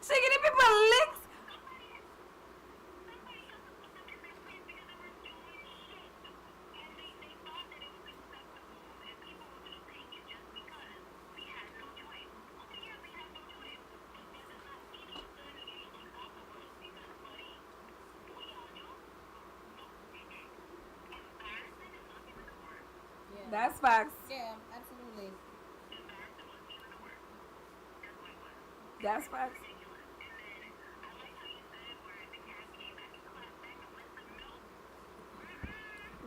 She giving people licks. Yeah. That's facts. Yeah, absolutely. That's facts.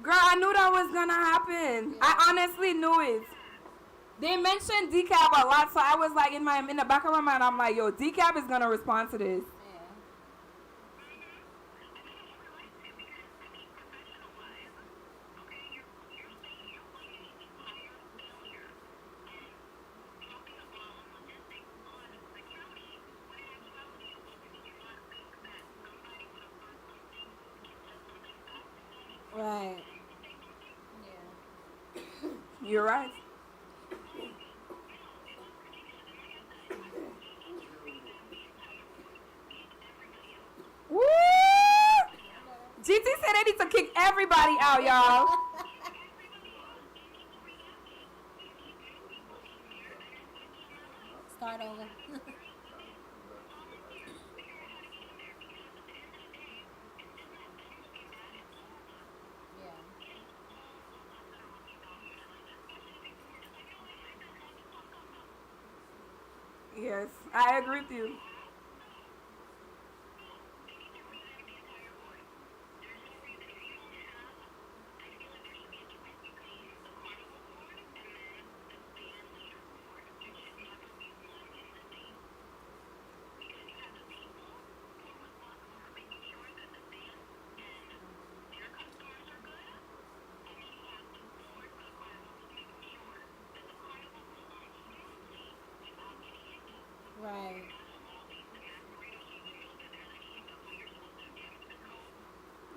Girl, I knew that was gonna happen. Yeah. I honestly knew it. They mentioned decaf a lot, so I was like in the back of my mind, I'm like, yo, decaf is gonna respond to this. Yeah. Right. Yeah. You're right. Woo! GT said they need to kick everybody out, y'all. Start over. Yeah. Yes, I agree with you. Right.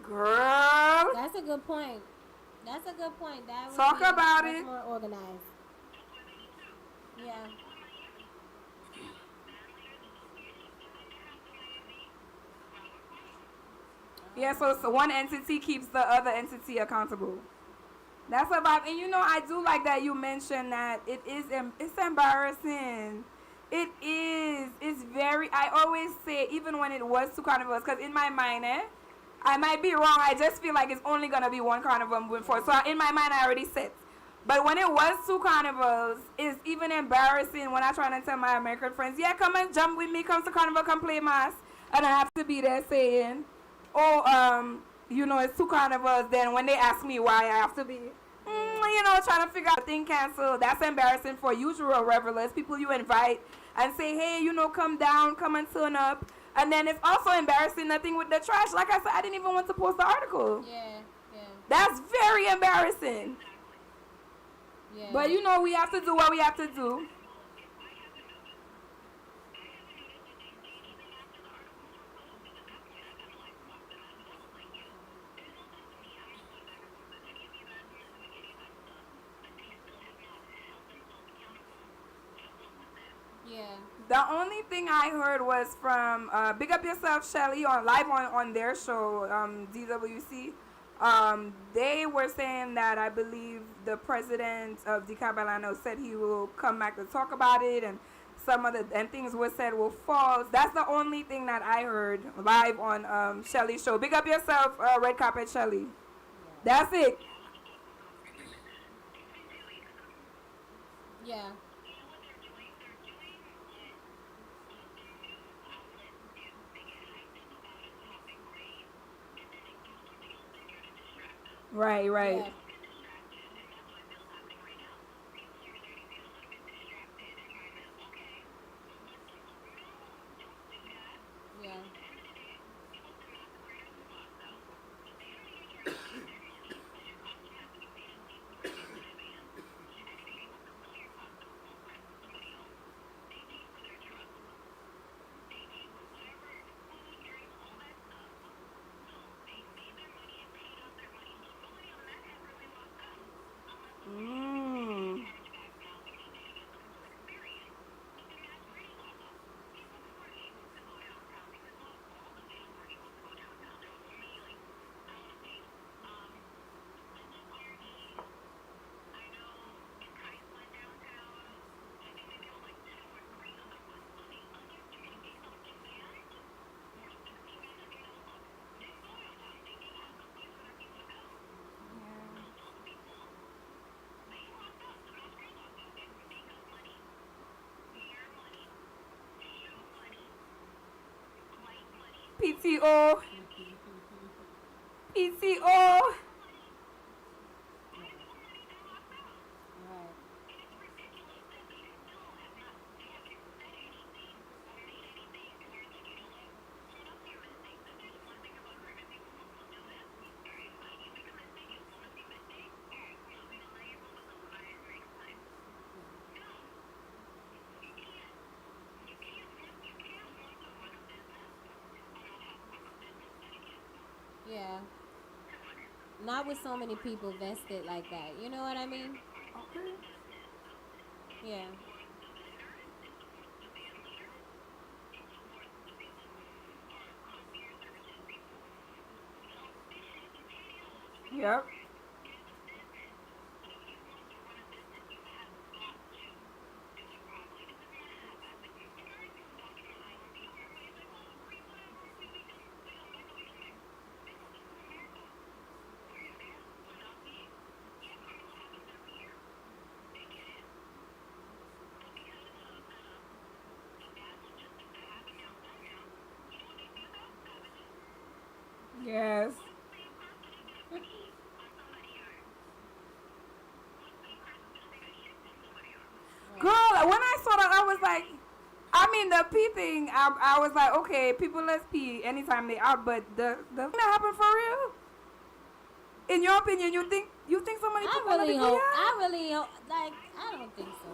Girl, That's a good point. That's a good point. That would talk be about much it. more organized. Yeah. Yeah, so one entity keeps the other entity accountable. That's about, and you know, I do like that you mentioned that it's embarrassing. It is. It's very. I always say, even when it was two carnivals, because in my mind, I might be wrong. I just feel like it's only gonna be one carnival moving forward. So in my mind, I already set. But when it was two carnivals, it's even embarrassing when I try to tell my American friends, yeah, come and jump with me, come to carnival, come play mass, and I have to be there saying, oh, you know, it's two carnivals. Then when they ask me why I have to be, you know, trying to figure out the thing canceled. That's embarrassing for usual revelers, people you invite and say, hey, you know, come down, come and turn up. And then it's also embarrassing, nothing with the trash. Like I said, I didn't even want to post the article. Yeah. Yeah. That's very embarrassing. Yeah. But you know, we have to do what we have to do. Yeah. The only thing I heard was from Big Up Yourself Shelly on live on their show, DWC. They were saying that I believe the president of DeCabalano said he will come back to talk about it, and some of the and things were said were false. That's the only thing that I heard live on Shelly's show. Big Up Yourself, Red Carpet Shelly. That's it. Yeah. Right, right. Yeah. Yeah. PTO. PTO. Right. Yeah. Not with so many people vested like that. You know what I mean? Okay. Yeah. Yep. Yes. Girl, when I saw that, I was like, I mean, the pee thing, I was like, okay, people let's pee anytime they out, but the thing that happened for real? In your opinion, you think so many I people let really people hope. out? I really hope. Like, I don't think so.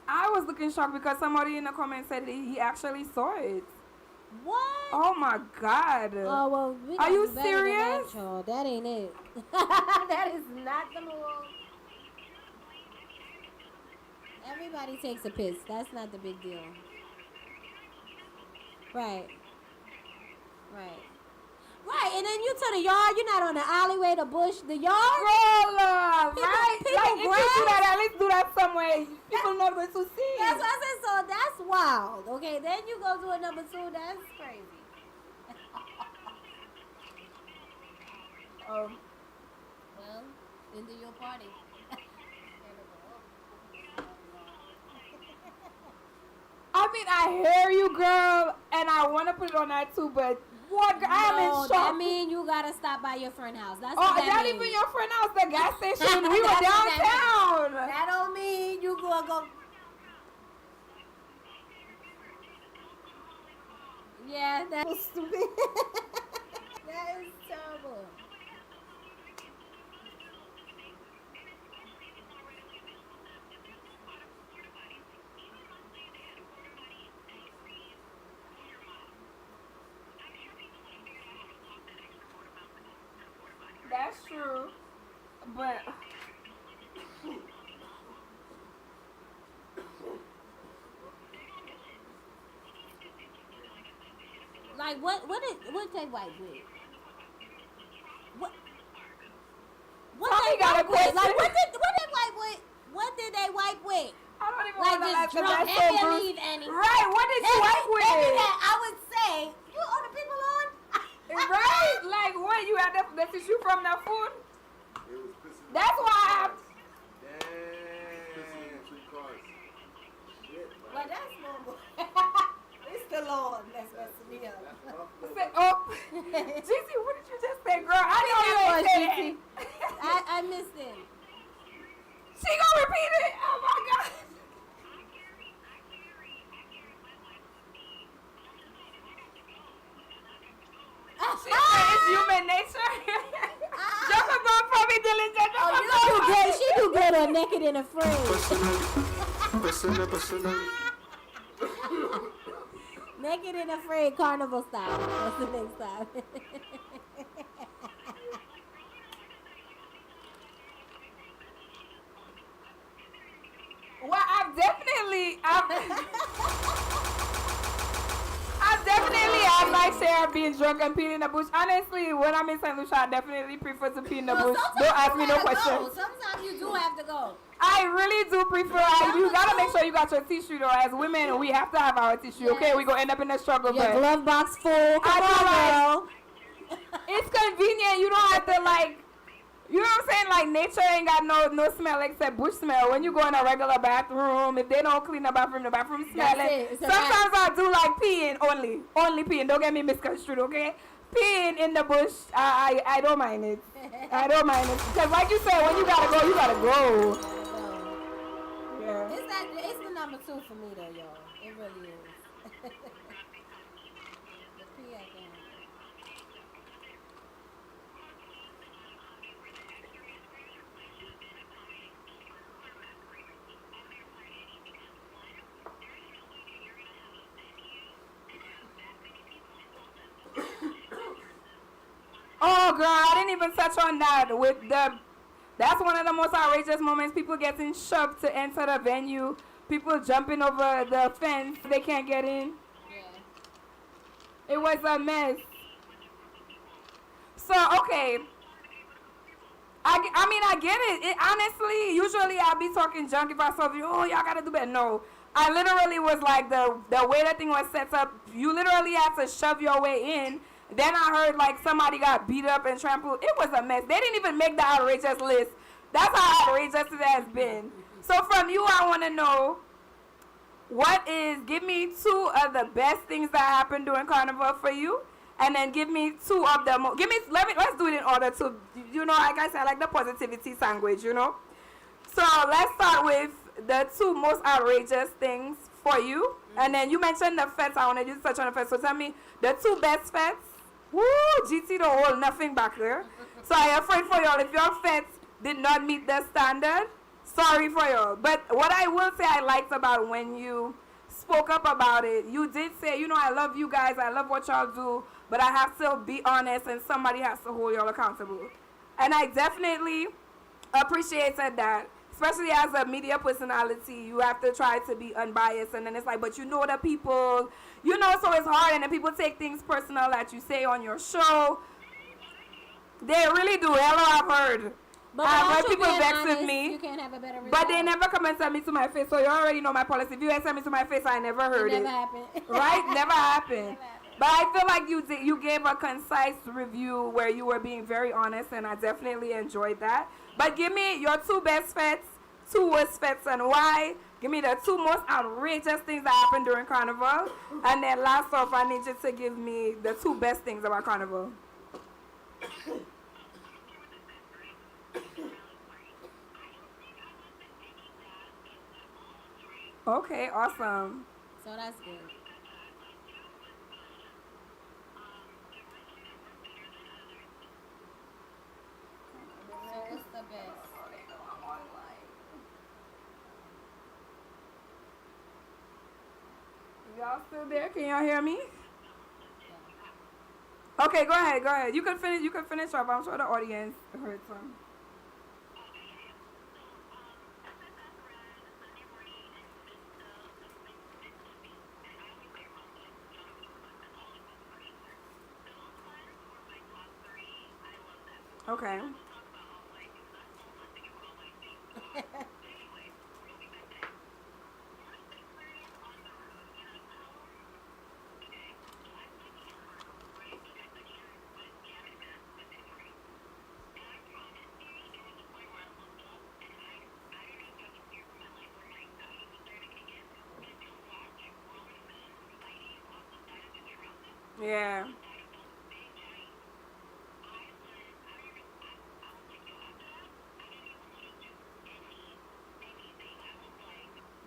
I was looking shocked because somebody in the comments said he actually saw it. What? Oh my god. Oh well, we Are gotta you do better than that, serious? y'all. That ain't it. That is not the move. Everybody takes a piss. That's not the big deal. Right. Right. Right. And then you to the yard. You're not on the alleyway, the bush, the yard. Girl, People- right? people Like, if you grab- do that, at least do that somewhere. People know where to see That's it. what I said. So that's wild. Okay. Then you go to a number two. That's crazy. Um, Well, into your party. I mean, I hear you, girl, and I want to put it on that too, but what? I am in No, shock. that mean you gotta stop by your friend house. That's Oh, what that that mean. even your friend house, the gas station. We were That's what that downtown. That don't mean you go. Yeah, that's stupid. That is terrible. That's true, but Like what they wipe with? What Tommy they got a wipe with? Like question. what they wipe with? What did they wipe with? I don't even Like want to just laugh because drunk that's so and brutal. leave any. Right, what did you wipe with? Maybe that I would say you on the people on. Right? Like, what? You had the tissue from the food? It was pissing. That's why I have. Pissing in 3 cars. Shit, man. Well, that's normal. It's the Lord that's messing me up. That's rough, though. Say, oh, Gigi, what did you just say, girl? I know you ain't say that. I missed it. She gonna repeat it? Oh my god. She said it's human nature. Jump above for me, Dylan. Jump Oh, above. you do good. She do good on naked and afraid. Naked and afraid, carnival style. That's the next time. Well, I've definitely had my share of being drunk and peeing in the bush. Honestly, when I'm in St. Lucia, I definitely prefer to pee in the No, bush. sometimes Don't ask you me no gotta questions. go. Sometimes you do have to go. I really do prefer. You gotta make sure you got your tissue though. As women, we have to have our tissue. Okay, Yes. we gonna end up in a struggle. Your But glove box full. Come I on, feel like girl. it's convenient. You don't have to like. You know what I'm saying? Like nature ain't got no smell except bush smell. When you go in a regular bathroom, if they don't clean the bathroom That's smelling. it. It's a Sometimes I do like peeing only peeing. Don't get me misconstrued, okay? Peeing in the bush, I don't mind it. I don't mind it because like you said, when you gotta go, you gotta go. Yeah. It's the number 2 for me though, y'all. It really is. The pee at the end. Oh girl, I didn't even touch on that with that's one of the most outrageous moments. People getting shoved to enter the venue. People jumping over the fence. They can't get in. Yeah. It was a mess. So, okay. I mean, I get it. Honestly, usually I'll be talking junk if I saw you. Oh, y'all got to do better. No. I literally was like, the way that thing was set up, you literally had to shove your way in. Then I heard like somebody got beat up and trampled. It was a mess. They didn't even make the outrageous list. That's how outrageous it has been. So from you, I want to know, give me 2 of the best things that happened during Carnival for you. And then give me 2 of them. Let's do it in order to, like I said, I like the positivity language, So let's start with the 2 most outrageous things for you. And then you mentioned the fets. I wanted you to touch on the fets. So tell me the 2 best fets. Woo, GT don't hold nothing back there. So I'm afraid for y'all. If your fets did not meet the standard, sorry for y'all. But what I will say I liked about when you spoke up about it, you did say, I love you guys. I love what y'all do. But I have to be honest and somebody has to hold y'all accountable. And I definitely appreciated that. Especially as a media personality, you have to try to be unbiased. And then it's like, but the people, so it's hard. And then people take things personal that you say on your show. They really do. Hello, I've heard. But I've heard also people being vex honest, with me. You can't have a better result. But they never come and tell me to my face. So you already know my policy. If you had sent me to my face, I never heard it. Never happened. Right? Never happened. Never happened. But I feel like you gave a concise review where you were being very honest, and I definitely enjoyed that. But give me your 2 best fets, 2 worst fets, and why. Give me the 2 most outrageous things that happened during Carnival. And then last off, I need you to give me the 2 best things about Carnival. Okay, awesome. So that's good. So what's the best? Y'all still there? Can y'all hear me? Okay, go ahead. You can finish up. I'm sure the audience heard some. Okay. Yeah.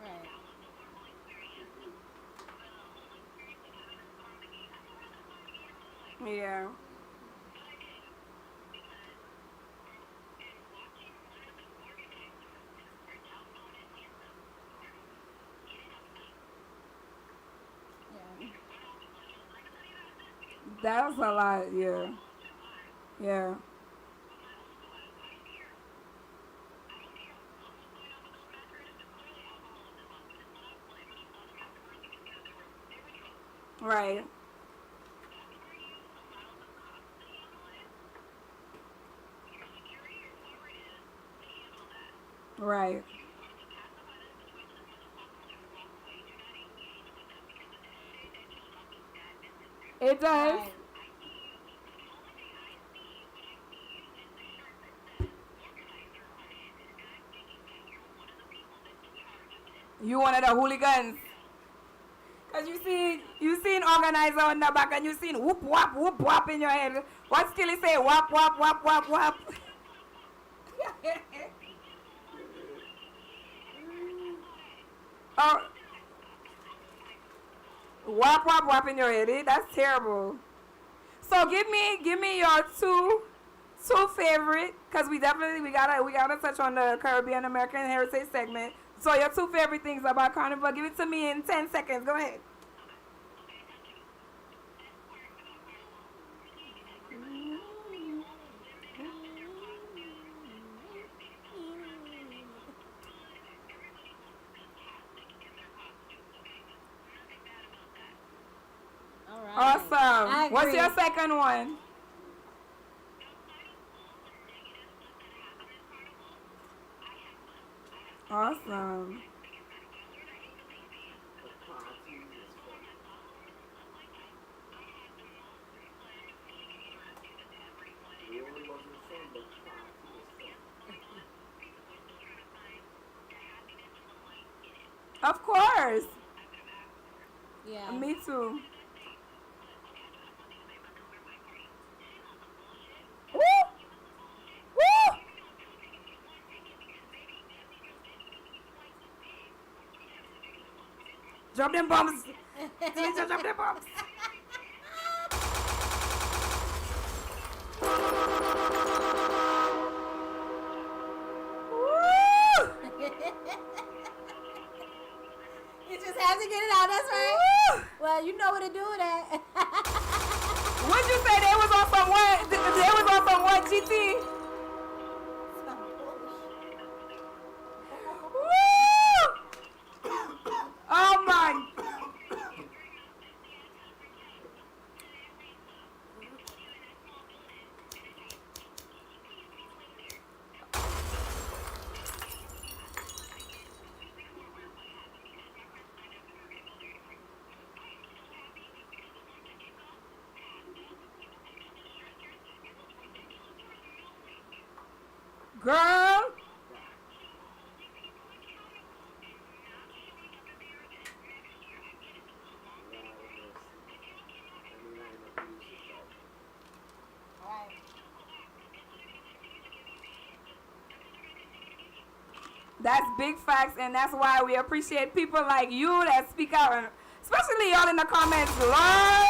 Right. Yeah. Yeah. That was a lot, yeah. Yeah. Right. Right. It does. Right. You one of the hooligans. Cause you seen organizer on the back and you seen whoop whop in your head. What still he say? Whop whop. Oh, whop in your head. Eh? That's terrible. So give me your two favorite, cause we gotta touch on the Caribbean American Heritage segment. So your two favorite things about Carnival. Give it to me in 10 seconds. Go ahead. All right. Awesome. What's agree. your second one? Awesome. The party is fun. The only wasn't fun, but the party was fun. Of course. Yeah. Me too. Woo! Woo! Drop them bombs. Drop them bombs. Woo! You just have to get it out. That's right. Woo! Well, you know what to do with that. What'd you say? They was on some what? They was on some what, GT? Woo! Oh my. Girl. That's big facts, and that's why we appreciate people like you that speak out, and especially y'all in the comments. Lord.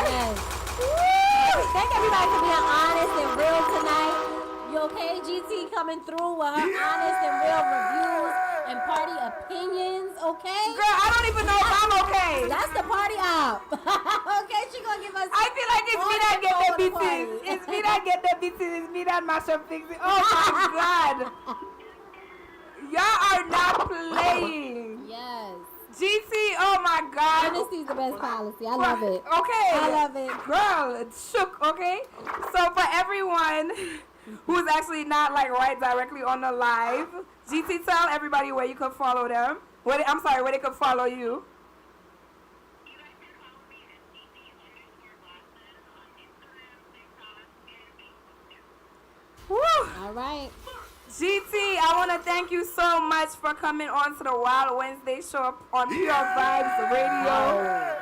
Yes. Woo! Thank everybody for being honest and real tonight. You okay? GT coming through with her honest and real reviews and party opinions, okay? Girl, I don't even know if I'm okay. That's the party out. Okay, she gonna give us. I feel like it's me that get the bitches. It's me that get the bitches. It's me that mash up things. Oh my God. Y'all are not playing. Yes. GT, oh my God. Honesty's the best policy. I love it. Okay. I love it. Girl, it's shook, okay? So for everyone who's actually not like right directly on the live, GT, tell everybody where you could follow them. Where they could follow you. Woo! All right. GT, I want to thank you so much for coming on to the Wild Wednesday show on Pure Vybz Radio.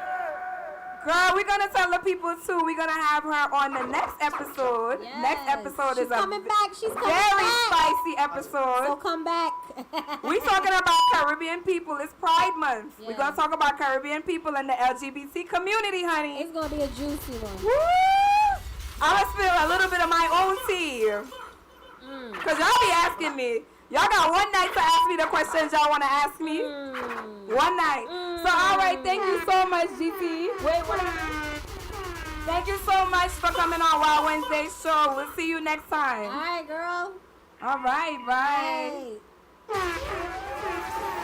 Girl, we're going to tell the people, too, we're going to have her on the next episode. Yes. Next episode She's is a coming back. She's coming very back. spicy So episode. come back. We're talking about Caribbean people. It's Pride Month. Yeah. We're going to talk about Caribbean people and the LGBT community, honey. It's gonna be a juicy one. Woo! I'm going to spill a little bit of my own tea. Because y'all be asking me. Y'all got one night to ask me the questions y'all want to ask me. One night. So, all right. Thank you so much, GT. Wait. Thank you so much for coming on Wild Wednesday show. We'll see you next All time. right, girl. All right. Bye. Hey.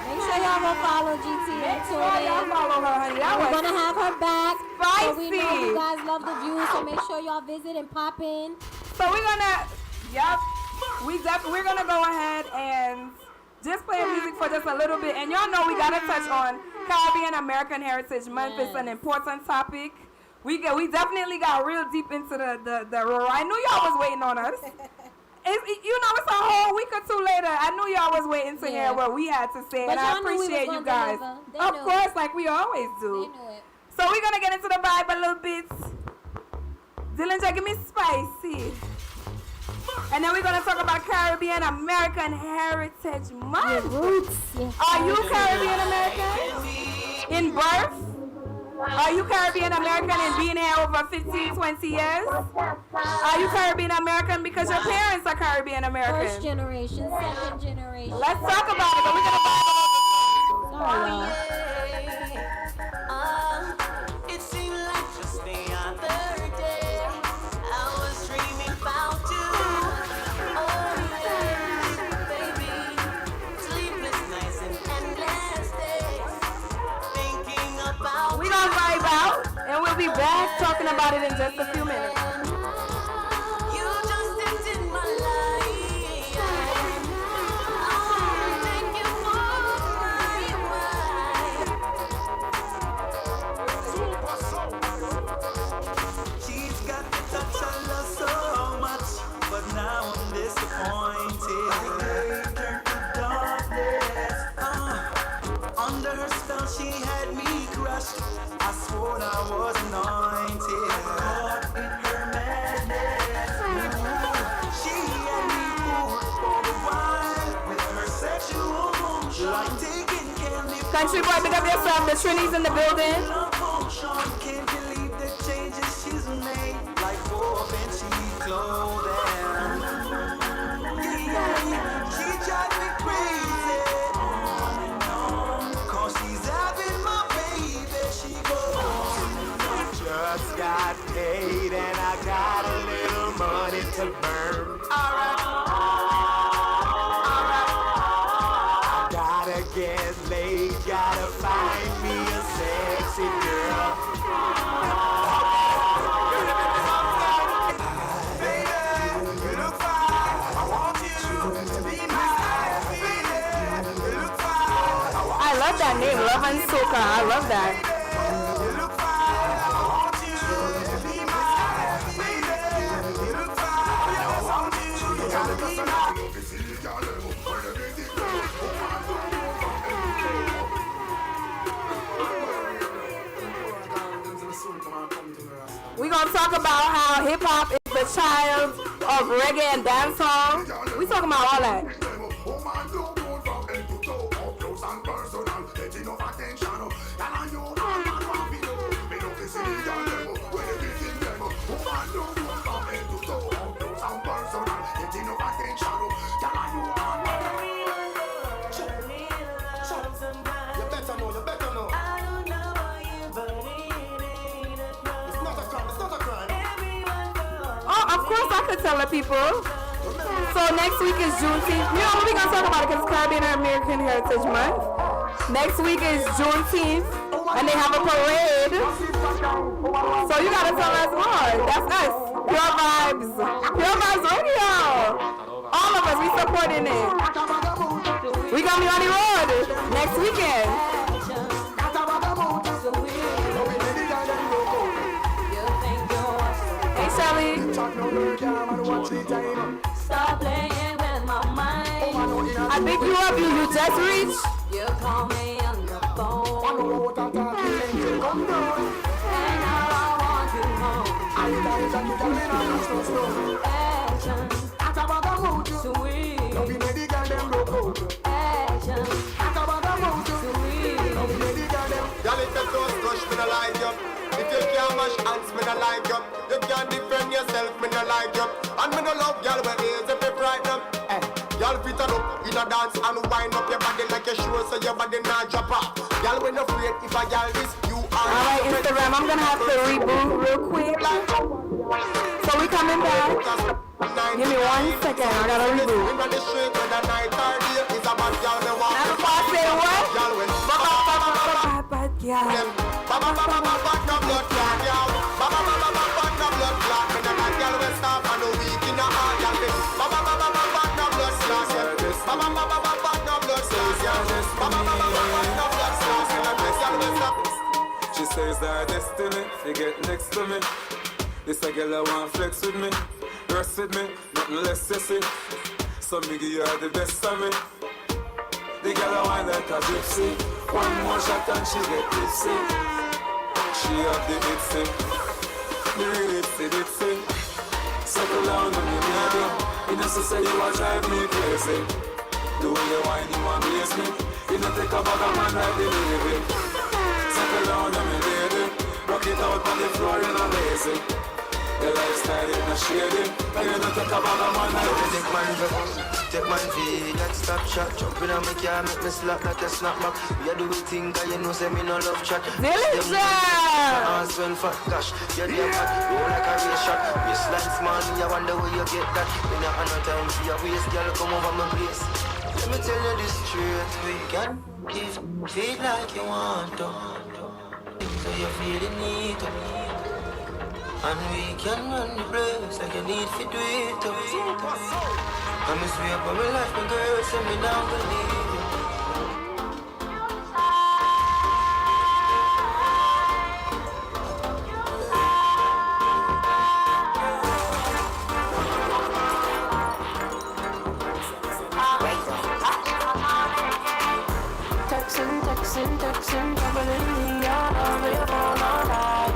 Make sure y'all go follow GT and tune Y'all in. follow her, honey. That We're was gonna have her back. So we know spicy. you guys love the views. So make sure y'all visit and pop in. So we're gonna, we're gonna go ahead and just playing music for just a little bit. And y'all know we gotta touch on Caribbean American Heritage Month. It's an important topic. We definitely got real deep into the I knew y'all was waiting on us. It's a whole week or two later. I knew y'all was waiting to hear what we had to say, But and I appreciate you guys. Of course, like we always do. They knew it. So we're gonna get into the vibe a little bit. Dillinger, give me spicy. And then we're gonna talk about Caribbean American Heritage Month. Roots. Are you Caribbean American in birth? Are you Caribbean American and being here over 15, 20 years? Are you Caribbean American because your parents are Caribbean American? First generation, second generation. Let's talk about it, but we're gonna Sorry, y'all. It seemed like just the other day I was dreaming about you. Oh yeah, baby. Sleepless nights and endless days thinking about We're gonna vibe out, and we'll be back talking about it in just a few minutes. you. Just entered my life. I wanna take you for a ride. She's got the touch I love so much, but now I'm disappointed. Turned to darkness. Under her spell, she had me crushed. I swore I was anointed. Caught in her madness. She had me fooled for a while with her sexual motion. Like taking candy. Country boy, pick up yourself. The Trinity's in the building. Can't believe the changes she's made, like 4-inch clothing. She drives me crazy. Cause she's having my baby. She goes, just got paid and I got a little money to burn. Alright. Gotta get laid, gotta find me a sexy girl. Baby, you look fine. I want you to be my baby. You look fine. I love that name, Love and Soca. I love that. You look fine. I want you to be my baby. You look fine. I want you to be my. We're gonna talk about how hip hop is the child of reggae and dancehall. We talking about all that. You better know, you better know. I don't know about you, but it ain't It's not a crime, it's not a crime. Oh, of course I could tell the people. So next week is Juneteenth. You know, we're gonna talk about it because it's Caribbean American Heritage Month. Next week is Juneteenth, and they have a parade. So you gotta tell us more. That's us. Pure Vybz. Pure Vybz Radio. All of us, we supporting it. We gonna be on the road next weekend. Hey, Shelly. Stop playing with my mind. I pick you up. You just reached. You call me on the phone, and now I want you home. Action, sweet. Action, sweet. Y'all if you don't touch me, no like you. If you can't mash hands, me no like you. You can't defend yourself, me no like you. And me no love y'all when ears if you frighten. Y'all fit it up in a dance and wind up your body like you sure so your body not drop off. Y'all when afraid if I y'all this, you are. Alright, Instagram, I'm gonna have to reboot real quick. So we coming back. Give me 1 second, I gotta reboot. In the street when the night or day is a bad y'all they want. Now before I say what? Y'all when Bad girl. Baba baba baba no blood clot, y'all. Baba baba baba no blood clot. Me nah got y'all when stop and no weak in a heart, y'all. Baba baba baba no blood clot, y'all. Baba baba baba no blood her destiny, they get next to me. This a girl I want flex with me, rest with me, nothing less sissy. So me give her the best of me. The girl I want like a gypsy. One more shot and she get tipsy. She have the itsy, the real itsy. Settle down on me, baby. You know, say you a drive me crazy. The way you whine, you amaze me. You know, take a bag of man like the baby. Settle down on me, baby. Rock it out on the floor, you know, lazy. The lifestyle is not shady. And you know, take a bag of man like the baby. Take my feet, that stop shot. Jumping on my car, make me slap like a snapback. We are doing things, cause you know, say me no love chat. Delicious! I spend for cash. You're the hot, roll like a race shot. Waistline small, me I wonder where you get that. We not have no time for your waist, girl, come over my place. Let me tell you this straight. We can give, feel like you want to. So you feel the need to. And we can run the place like you need to do it to. I'm a sweet up on my life, my girl, send me down to leave you. Texting, doubling me all over your phone all night.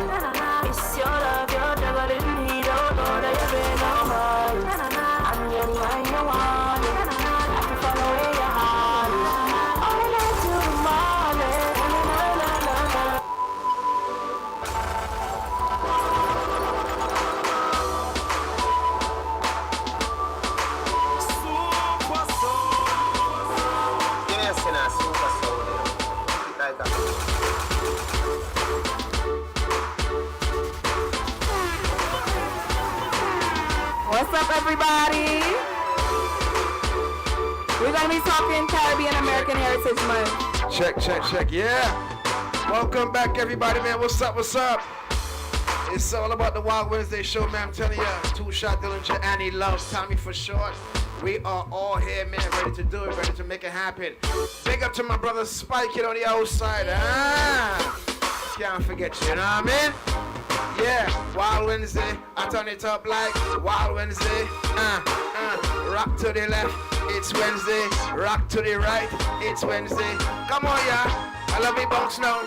It's your love, you're doubling me, don't know that you've been on mine. I'm your mind, you want it. I can follow where your heart is. All the night till the morning. Super soul. Give me a sinner, super soul. Like that. What's up, everybody? We're gonna be talking Caribbean American Heritage Month. Check, yeah. Welcome back, everybody, man. What's up? It's all about the Wild Wednesday show, man. I'm telling you, Two Shot Dillinger, Annie Loves, Tommy for short. We are all here, man, ready to do it, ready to make it happen. Big up to my brother Spike it on the outside. Can't forget you know what I mean? Yeah, Wild Wednesday, I turn it up like Wild Wednesday. Rock to the left, it's Wednesday. Rock to the right, it's Wednesday. Come on, yeah, I love you, bunks now.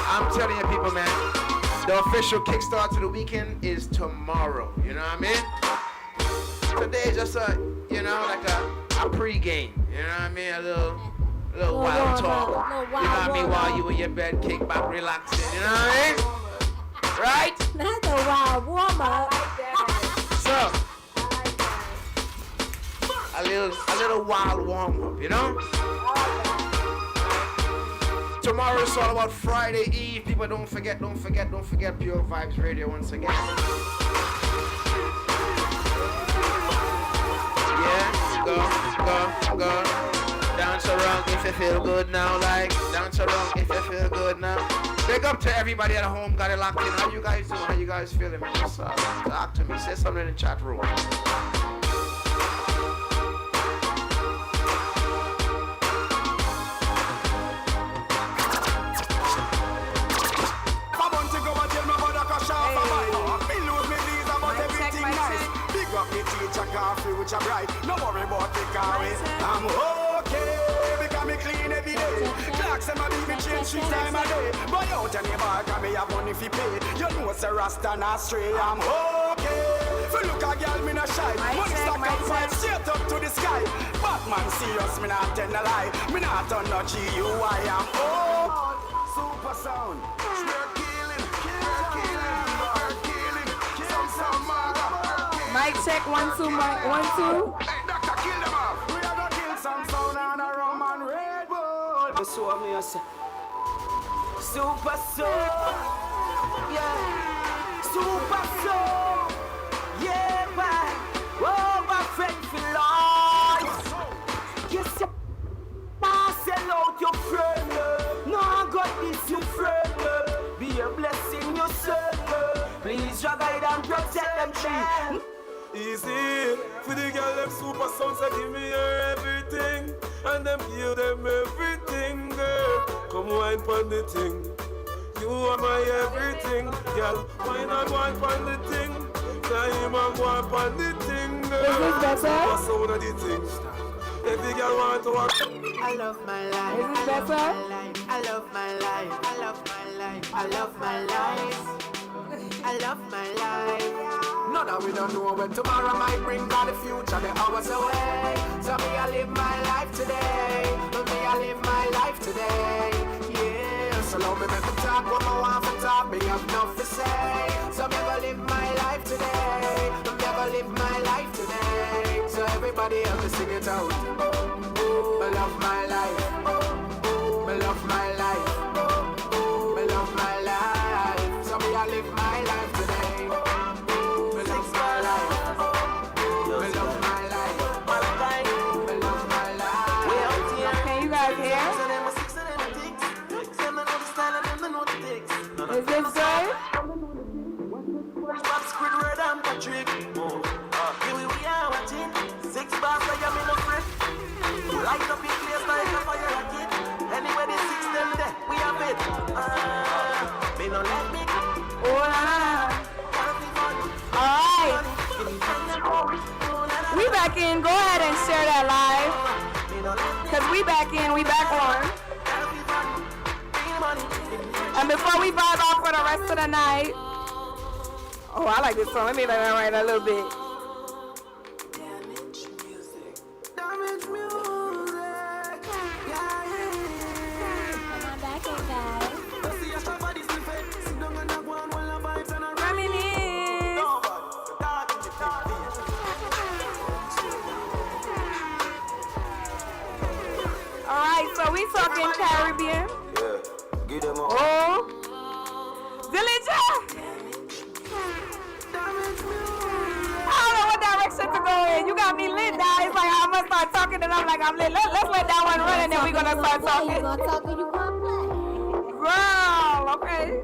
I'm telling you, people, man, the official kickstart to the weekend is tomorrow. You know what I mean? Today is just a, you know, like a pre-game. You know what I mean? A little wild talk. You know what I mean? While you in your bed, kick back, relaxing. You know what I mean? Right? Not the wild warm-up. So, a little wild warm-up, you know? Tomorrow is all about Friday Eve. People, don't forget Pure Vybz Radio once again. Yeah, go. Dance around if you feel good now, like dance around if you feel good now. Big up to everybody at home, got it locked in. How you guys doing? How you guys feeling, man? What's up? Talk to me. Say something in the chat room. Coffee which are bright, no worry about the carry. I'm okay, because me clean every day. Clocks and my baby change 3 times a day. Boy out and your bar can me have money fi pay. You know it's a rasta not stray. I'm okay. If you look a girl, me not shy. Money stack up five straight up to the sky. Batman serious, me not tell a lie. Me not turn no GUI. I'm super sound. We're killing. Some Mic check, 1 2, mic 1 2. Hey, doctor, kill them off. We are gonna kill some sound and a rum and Red Bull. But so me say, super soul, yeah, super soul, yeah, man. Oh, my friend for life. Yes, you sell out your friend. No, I got this, you friend. Be a blessing yourself. Please, your guide and protect them tree. Easy for the girl them super sounds, so give me her everything, and them give them everything, girl. Come wine pon the thing. You are my everything, girl. Why not wine pon the thing? Time and wine pon the thing, girl. Is this better? What's one of the things? Every girl want to walk. I love my life. Is this better? I love my life. I love my life. I love my life. I love my life. No, that we don't know when tomorrow might bring back the future, the hours away. So me, I live my life today. Me, I live my life today. Yeah, so long me make me talk what I want to talk. Me have enough to say. So me go live my life today. Me go live my life today. So everybody have to sing it out. Me love my life. Me love my life. Me love my life. So me I live my life today. Me love my life. Me love my life. Me love my life. Can you guys hear? Is this good? Light up in place like a fire rocket. Anywhere the six them there, we have it. Me no let me. Alright. We back in. Go ahead and share that live. Cause we back in, we back on. And before we vibe off for the rest of the night. Oh, I like this song. Let me let that right a little bit. So we talking Caribbean. Yeah, give them all. Oh, Dillinger. I don't know what direction to go in. You got me lit now. It's like I must start talking and I'm like, I'm lit. Let's let that one run and then we're gonna start talking. You gonna talk and you gonna play. Girl, okay.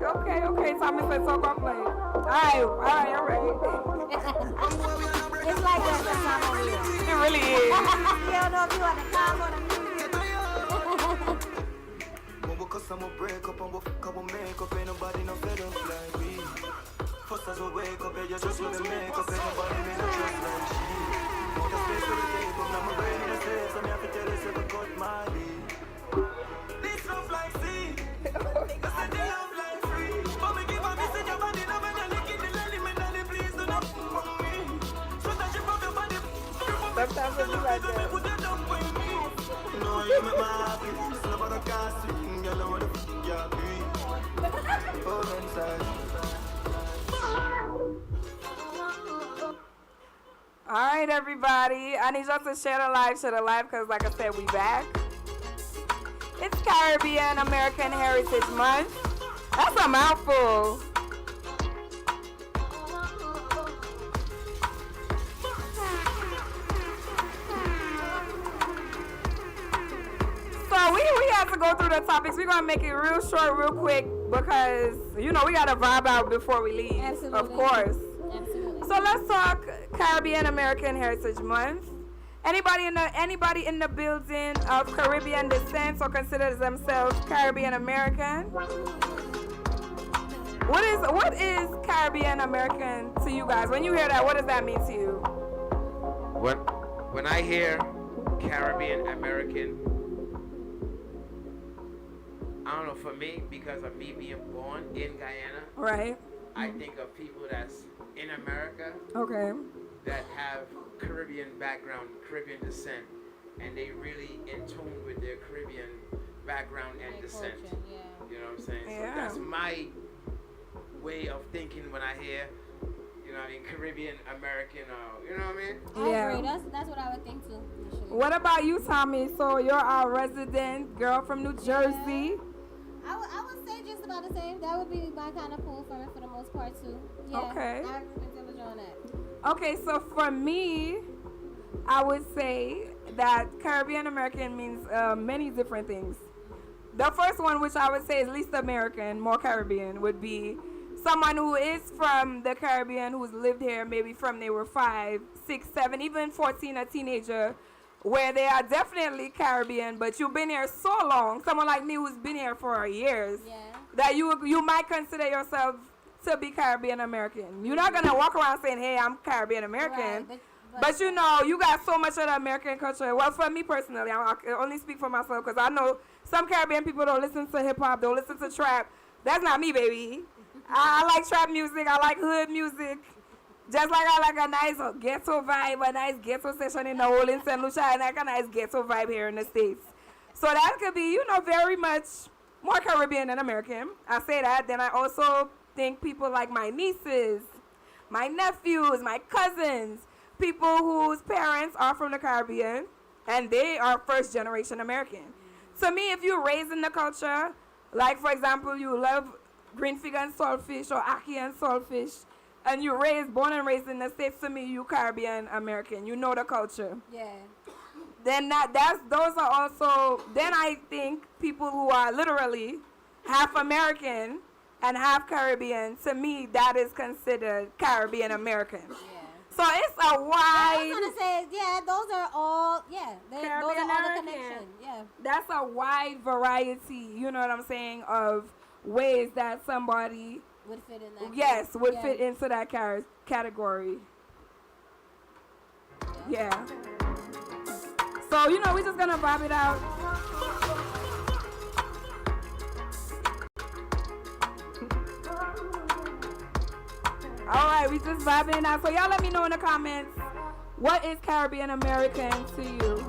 Tommy said talk or play. All right. It's like that sometimes. It really is. You don't know if you want to calm or the Cause I'm a break up and we'll fuck up, we'll make up. Ain't nobody no fed up like me. First as we wake up, yeah, you just wanna make up. Ain't nobody me no trust like she. Want the space for the tape up, now my brain in a safe. So me have to tell you, say, cut my lead. This love like sea. Cause I need love like free. But me give a message, your body love and I lick in the lily. Me daddy, please do not fuck me. So that you pop your body. Sometimes it be like that. No, you make my happy. It's not about a castle. All right, everybody. I need y'all to share the live, because like I said, we back. It's Caribbean American Heritage Month. That's a mouthful. So we have to go through the topics. We're gonna make it real short, real quick, because we gotta vibe out before we leave. Absolutely. Of course. Absolutely. So let's talk Caribbean American Heritage Month. Anybody in the building of Caribbean descent or considers themselves Caribbean American? What is Caribbean American to you guys? When you hear that, what does that mean to you? When I hear Caribbean American, I don't know, for me, because of me being born in Guyana, Right. I think of people that's in America Okay. that have Caribbean background, Caribbean descent, and they really in tune with their Caribbean background and descent. Culture, yeah. You know what I'm saying? Yeah. So that's my way of thinking when I hear, Caribbean American, you know what I mean? I agree. That's what I would think too. Sure. What about you, Tommy? So you're our resident girl from New Jersey. I would say just about the same. That would be my kind of pool for the most part too. Yeah. Okay. I agree with Dillinger on that. Okay, so for me, I would say that Caribbean American means many different things. The first one, which I would say is least American, more Caribbean, would be someone who is from the Caribbean, who's lived here maybe from they were 5, 6, 7, even 14, a teenager, where they are definitely Caribbean, but you've been here so long, someone like me who's been here for years, that you might consider yourself to be Caribbean American. You're not gonna walk around saying, "Hey, I'm Caribbean American," but you know, you got so much of the American culture. Well, for me personally, I can only speak for myself because I know some Caribbean people don't listen to hip hop, don't listen to trap. That's not me, baby. I like trap music. I like hood music. Just like I like a nice ghetto vibe, a nice ghetto session in the whole in St. Lucia, and like a nice ghetto vibe here in the States. So that could be, you know, very much more Caribbean than American. I say that. Then I also think people like my nieces, my nephews, my cousins, people whose parents are from the Caribbean, and they are first generation American. To me, if you're raised in the culture, like for example, you love green fig and saltfish or ackee and saltfish, and you're born and raised in the States, to me, you Caribbean American. You know the culture. Yeah. Then those are also, then I think people who are literally half American and half Caribbean, to me, that is considered Caribbean American. Yeah. So it's a wide. I was gonna say, yeah, those are all, those are all the connections. Yeah. That's a wide variety, you know what I'm saying, of ways that somebody would fit in that. Yes, would fit into that category. Yeah. So, you know, we're just gonna vibe it out. All right, we just vibing it out. So y'all let me know in the comments, what is Caribbean American to you?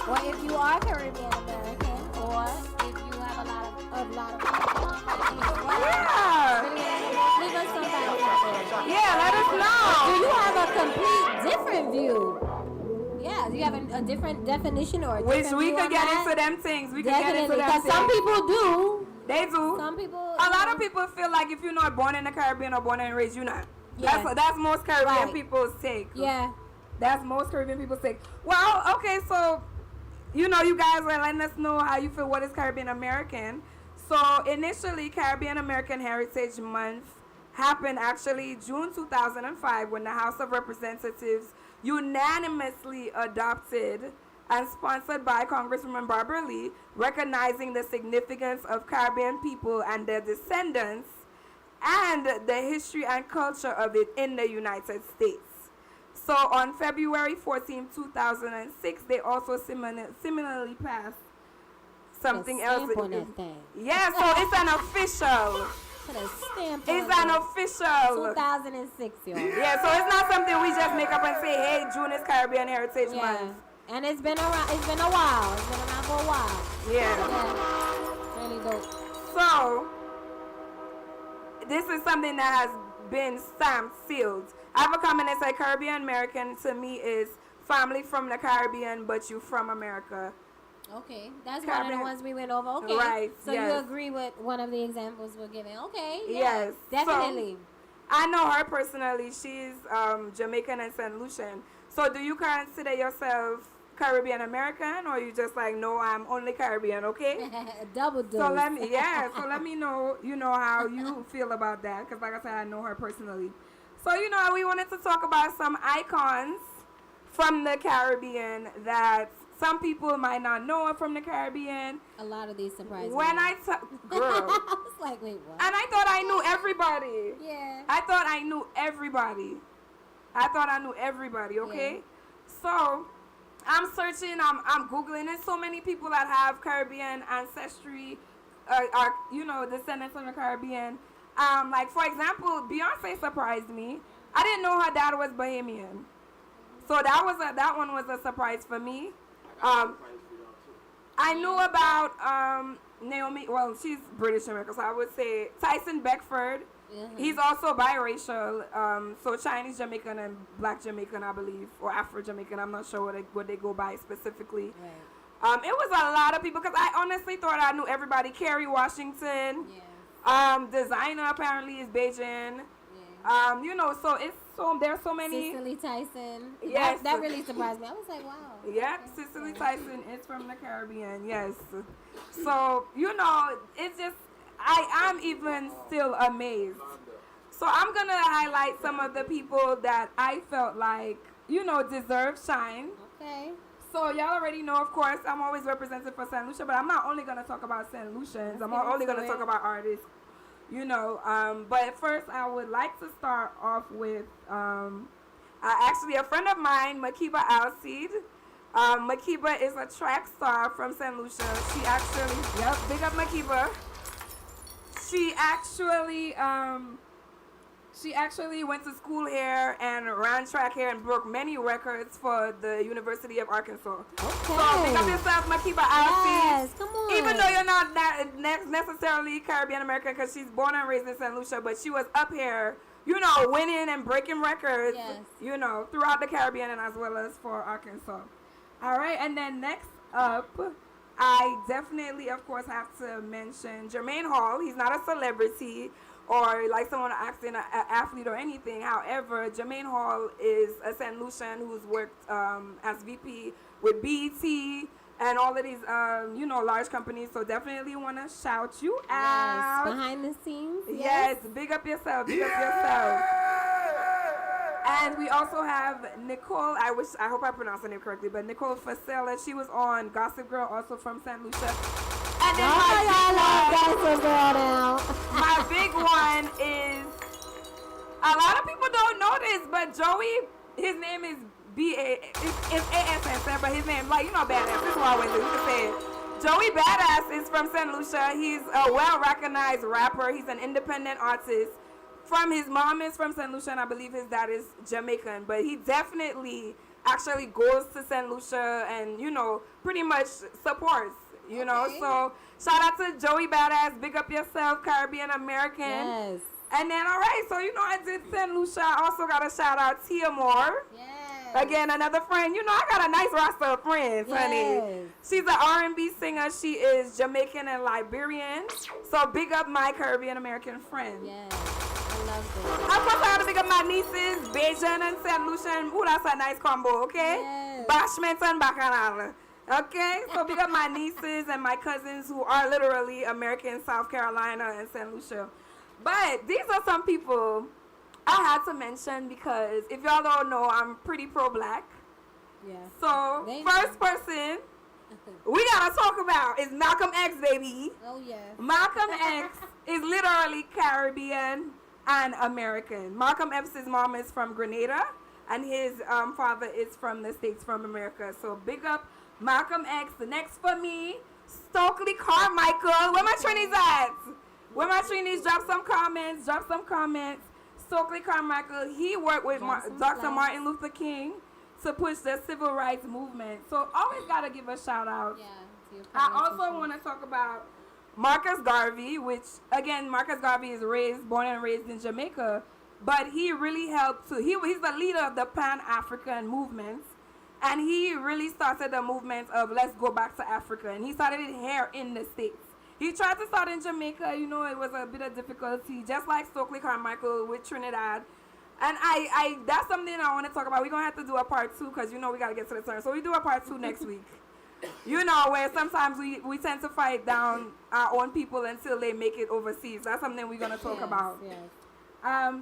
Or if you are Caribbean American, or if you have a lot of leave us some feedback. Yeah, let us know. Do you have a complete different view? Yeah, do you have a different definition or a different which we view could get into them things. We could get into them things. Because some people do. They do. Some people. A lot of people feel like if you're not born in the Caribbean or born and raised, you're not. Yeah. That's most Caribbean people's take. Yeah. That's most Caribbean people's take. Well, okay, so, you know, you guys are letting us know how you feel, what is Caribbean American. So initially, Caribbean American Heritage Month happened actually June 2005 when the House of Representatives unanimously adopted and sponsored by Congresswoman Barbara Lee, recognizing the significance of Caribbean people and their descendants and the history and culture of it in the United States. So on February 14, 2006, they also similarly passed something else. On that thing. Yeah, so it's an official. Put a stamp it's an official 2006, y'all. Yeah, so it's not something we just make up and say, hey, June is Caribbean Heritage Month. And it's been around. It's been a while. It's been around for a while. Yeah. Really dope. So this is something that has been stamped, sealed. I have a comment that says Caribbean American to me is family from the Caribbean, but you from America. Okay, that's Caribbean. One of the ones we went over. Okay, right. So you agree with one of the examples we're giving? Okay. Yes, definitely. So, I know her personally. She's Jamaican and St. Lucian. So do you consider yourself Caribbean American, or you just like, no, I'm only Caribbean? Okay. Double dose. So let me know, you know, how you feel about that, because like I said, I know her personally. So, you know, we wanted to talk about some icons from the Caribbean that some people might not know are from the Caribbean. A lot of these surprise me. Girl. I was like, wait, what? And I thought I knew everybody. Yeah. I thought I knew everybody, okay? Yeah. So, I'm searching, I'm Googling. There's so many people that have Caribbean ancestry, are, you know, descendants from the Caribbean. Like, for example, Beyonce surprised me. I didn't know her dad was Bahamian. So that one was a surprise for me. I knew about Naomi, well, she's British American, so I would say Tyson Beckford. Mm-hmm. He's also biracial, so Chinese Jamaican and Black Jamaican, I believe, or Afro Jamaican. I'm not sure what they go by specifically. Right. It was a lot of people, because I honestly thought I knew everybody. Kerry Washington, designer apparently is Beijing. Yeah. You know, so there's so many. Cicely Tyson. Yes, that really surprised me. I was like, wow. Yeah, Cicely Tyson is from the Caribbean. Yes. So you know, it's just. I'm even still amazed. So I'm going to highlight some of the people that I felt like deserve shine. Okay. So y'all already know, of course, I'm always represented for St. Lucia, but I'm not only gonna talk about St. Lucians. I'm not only gonna talk about artists. But first I would like to start off with actually a friend of mine, Makiba Alcide. Makiba is a track star from St. Lucia. Big up Makiba. She actually went to school here and ran track here and broke many records for the University of Arkansas. Okay. So pick up yourself, Makiba Alcide. Yes, come on. Even though you're not that necessarily Caribbean American, because she's born and raised in St. Lucia, but she was up here, winning and breaking records, throughout the Caribbean and as well as for Arkansas. All right, and then next up, I definitely, of course, have to mention Jermaine Hall. He's not a celebrity or like someone acting an athlete or anything. However, Jermaine Hall is a St. Lucian who's worked as VP with BET and all of these, large companies. So definitely want to shout you out. Yes, behind the scenes. Yes, big up yourself. Big up yourself. And we also have Nicole. I hope I pronounced her name correctly, but Nicole Fasella. She was on Gossip Girl, also from St. Lucia. And then my big one is, a lot of people don't know this, but Joey, his name is it's ASS, but his name, Badass. This is what I went through. You can say it. Joey Badass is from St. Lucia. He's a well-recognized rapper. He's an independent artist. His mom is from St. Lucia, and I believe his dad is Jamaican. But he definitely actually goes to St. Lucia and, pretty much supports. So shout out to Joey Badass. Big up yourself, Caribbean American. Yes. And then, all right, so I did St. Lucia. I also got to shout out Tia Moore. Yes. Again, another friend. I got a nice roster of friends, honey. She's an R&B singer. She is Jamaican and Liberian. So big up my Caribbean American friend. Yes. I love this. Of course, I got to big up my nieces, Bajan and St. Lucia. Ooh, that's a nice combo, okay? Yes. Bashment and Bacchanal. Okay, so big up my nieces and my cousins who are literally American, South Carolina, and St. Lucia. But these are some people I had to mention because if y'all don't know, I'm pretty pro-black. Yeah. So first person we gotta talk about is Malcolm X, baby. Oh yeah. Malcolm X is literally Caribbean and American. Malcolm X's mom is from Grenada, and his father is from the States, from America. So big up Malcolm X. The next for me, Stokely Carmichael. Where my Trinities at? Where my Trinities? Drop some comments. Stokely Carmichael, he worked with Dr. Martin Luther King to push the civil rights movement. So always got to give a shout out. Yeah. I also want to talk about Marcus Garvey, which, again, Marcus Garvey is born and raised in Jamaica, but he really helped too. He's the leader of the Pan-African movements. And he really started the movement of let's go back to Africa. And he started it here in the States. He tried to start in Jamaica. It was a bit of difficulty, just like Stokely Carmichael with Trinidad. And I that's something I want to talk about. We're going to have to do a part 2 because, we got to get to the turn. So we do a part 2 next week. Where sometimes we tend to fight down our own people until they make it overseas. That's something we're going to talk about. Yes.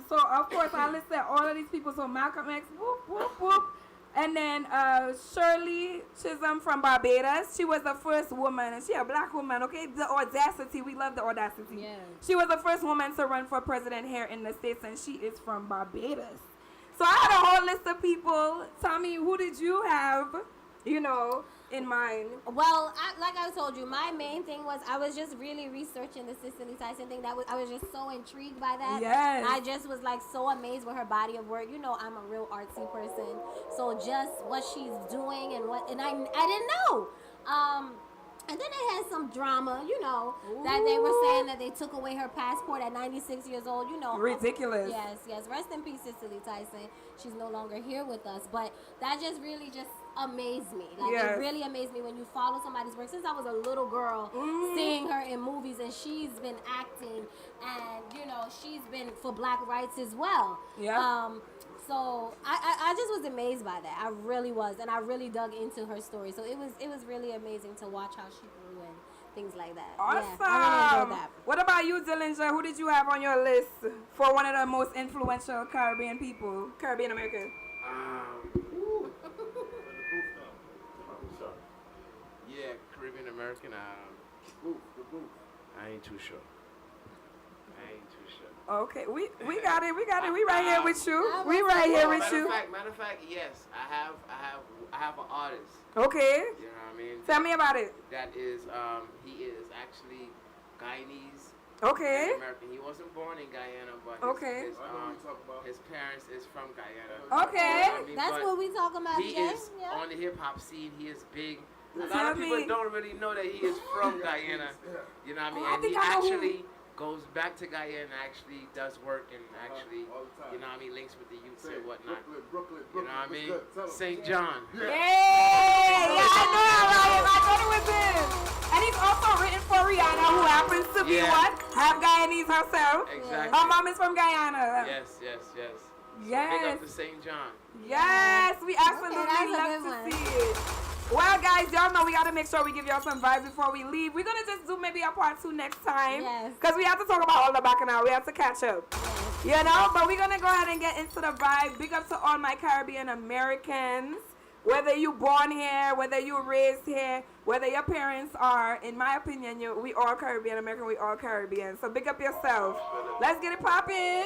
So, of course, I listed all of these people. So Malcolm X, whoop, whoop, whoop. And then Shirley Chisholm from Barbados. She was the first woman, and she a black woman, okay? The audacity. We love the audacity. Yes. She was the first woman to run for president here in the States, and she is from Barbados. So I had a whole list of people. Tommi, who did you have, in mind? Well, like I told you, my main thing was I was just really researching the Cicely Tyson thing. I was just so intrigued by that. Yes. I just was so amazed with her body of work. I'm a real artsy person, so just what she's doing and I didn't know. And then they had some drama, that they were saying that they took away her passport at 96 years old, Ridiculous. Yes. Rest in peace, Cicely Tyson. She's no longer here with us. But that just really just amazed me. It really amazed me when you follow somebody's work. Since I was a little girl, seeing her in movies, and she's been acting, and, she's been for black rights as well. Yeah. So I just was amazed by that. I really was, and I really dug into her story. So it was really amazing to watch how she grew and things like that. Awesome. Yeah, I really enjoyed that. What about you, Dillinger? Who did you have on your list for one of the most influential Caribbean people, Caribbean American? American. I ain't too sure. Okay, we got it. We right here with you. We right here with you. Matter of fact, yes, I have an artist. Okay. You know what I mean? Tell me about it. That is, he is actually Guyanese. Okay. American. He wasn't born in Guyana, but his parents is from Guyana. Okay. You know what I mean? That's what we talking about He today. is Yeah. on the hip hop scene. He is big. A Tell lot of people me. don't really know that he is from Guyana. You know what I mean? I And think he I know who- actually goes back to Guyana and actually does work and actually, you know what I mean, links with the youths and whatnot. Brooklyn. You know what I mean? St. John. Hey, yeah, I know about him. I thought it was him. And he's also written for Rihanna, who happens to be Yeah. what? Half Guyanese herself. Exactly. Her mom is from Guyana. Yes. Big Yes. up to St. John. Yes, we absolutely Okay, that's a love good to one. see it. Well, guys, y'all know we got to make sure we give y'all some vibes before we leave. We're going to just do maybe a part 2 next time. Yes. Because we have to talk about all the bacchanal. We have to catch up. Yes. You know? But we're going to go ahead and get into the vibe. Big up to all my Caribbean Americans. Whether you born here, whether you raised here, whether your parents are, in my opinion, we all Caribbean American, we all Caribbean. So big up yourself. Let's get it poppin'.